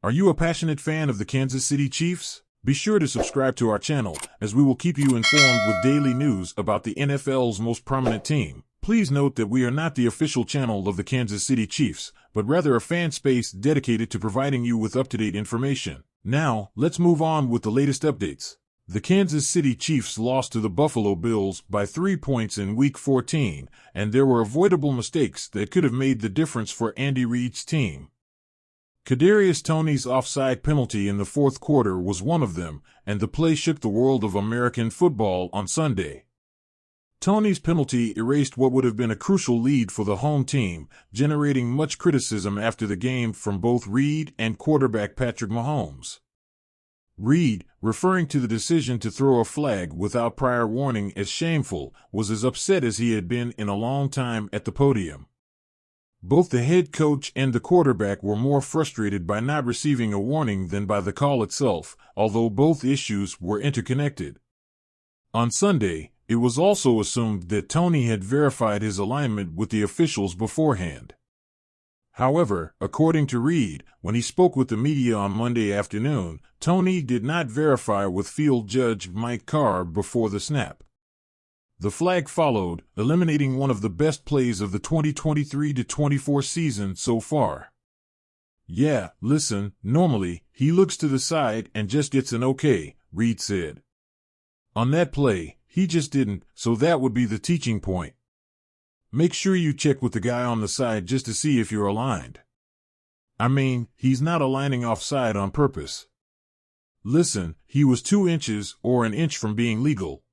Are you a passionate fan of the Kansas City Chiefs? Be sure to subscribe to our channel, as we will keep you informed with daily news about the NFL's most prominent team. Please note that we are not the official channel of the Kansas City Chiefs, but rather a fan space dedicated to providing you with up-to-date information. Now, let's move on with the latest updates. The Kansas City Chiefs lost to the Buffalo Bills by 3 points in Week 14, and there were avoidable mistakes that could have made the difference for Andy Reid's team. Kadarius Toney's offside penalty in the fourth quarter was one of them, and the play shook the world of American football on Sunday. Toney's penalty erased what would have been a crucial lead for the home team, generating much criticism after the game from both Reid and quarterback Patrick Mahomes. Reid, referring to the decision to throw a flag without prior warning as shameful, was as upset as he had been in a long time at the podium. Both the head coach and the quarterback were more frustrated by not receiving a warning than by the call itself, although both issues were interconnected. On Sunday, it was also assumed that Toney had verified his alignment with the officials beforehand. However, according to Reid, when he spoke with the media on Monday afternoon, Toney did not verify with field judge Mike Carr before the snap. The flag followed, eliminating one of the best plays of the 2023-24 season so far. "Yeah, listen, normally, he looks to the side and just gets an okay," Reid said. "On that play, he just didn't, so that would be the teaching point. Make sure you check with the guy on the side just to see if you're aligned. I mean, he's not aligning offside on purpose. Listen, he was 2 inches or an inch from being legal."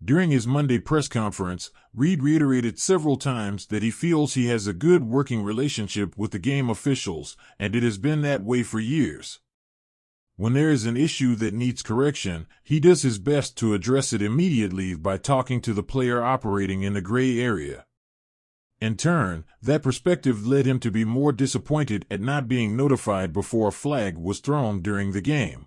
During his Monday press conference, Reid reiterated several times that he feels he has a good working relationship with the game officials, and it has been that way for years. When there is an issue that needs correction, he does his best to address it immediately by talking to the player operating in the gray area. In turn, that perspective led him to be more disappointed at not being notified before a flag was thrown during the game.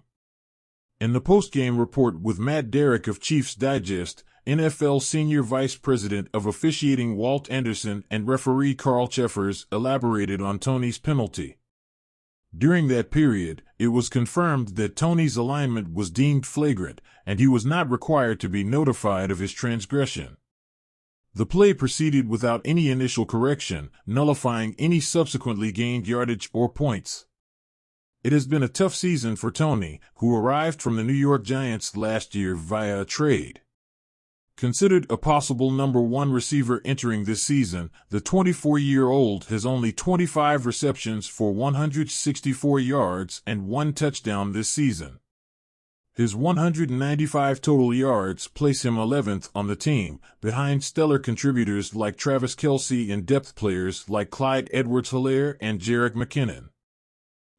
In the post-game report with Matt Derrick of Chiefs Digest, NFL Senior Vice President of Officiating Walt Anderson and referee Carl Cheffers elaborated on Toney's penalty. During that period, it was confirmed that Toney's alignment was deemed flagrant, and he was not required to be notified of his transgression. The play proceeded without any initial correction, nullifying any subsequently gained yardage or points. It has been a tough season for Toney, who arrived from the New York Giants last year via a trade. Considered a possible number 1 receiver entering this season, the 24-year-old has only 25 receptions for 164 yards and 1 touchdown this season. His 195 total yards place him 11th on the team, behind stellar contributors like Travis Kelce and depth players like Clyde Edwards-Helaire and Jerick McKinnon.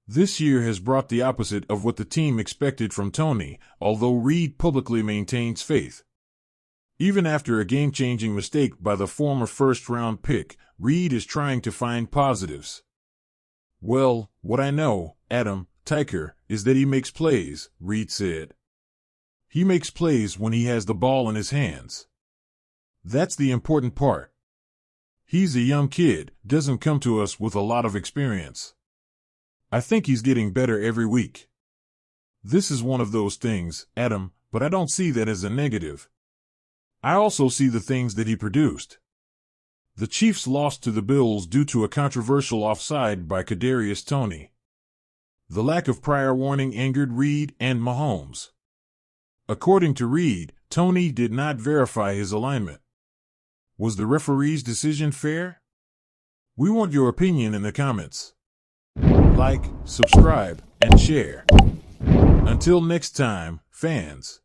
This year has brought the opposite of what the team expected from Toney, although Reid publicly maintains faith. Even after a game-changing mistake by the former first-round pick, Reid is trying to find positives. "Well, what I know, Adam Tyker, is that he makes plays," Reid said. "He makes plays when he has the ball in his hands. That's the important part. He's a young kid, doesn't come to us with a lot of experience. I think he's getting better every week. This is one of those things, Adam, but I don't see that as a negative. I also see the things that he produced." The Chiefs lost to the Bills due to a controversial offside by Kadarius Toney. The lack of prior warning angered Reid and Mahomes. According to Reid, Toney did not verify his alignment. Was the referee's decision fair? We want your opinion in the comments. Like, subscribe, and share. Until next time, fans.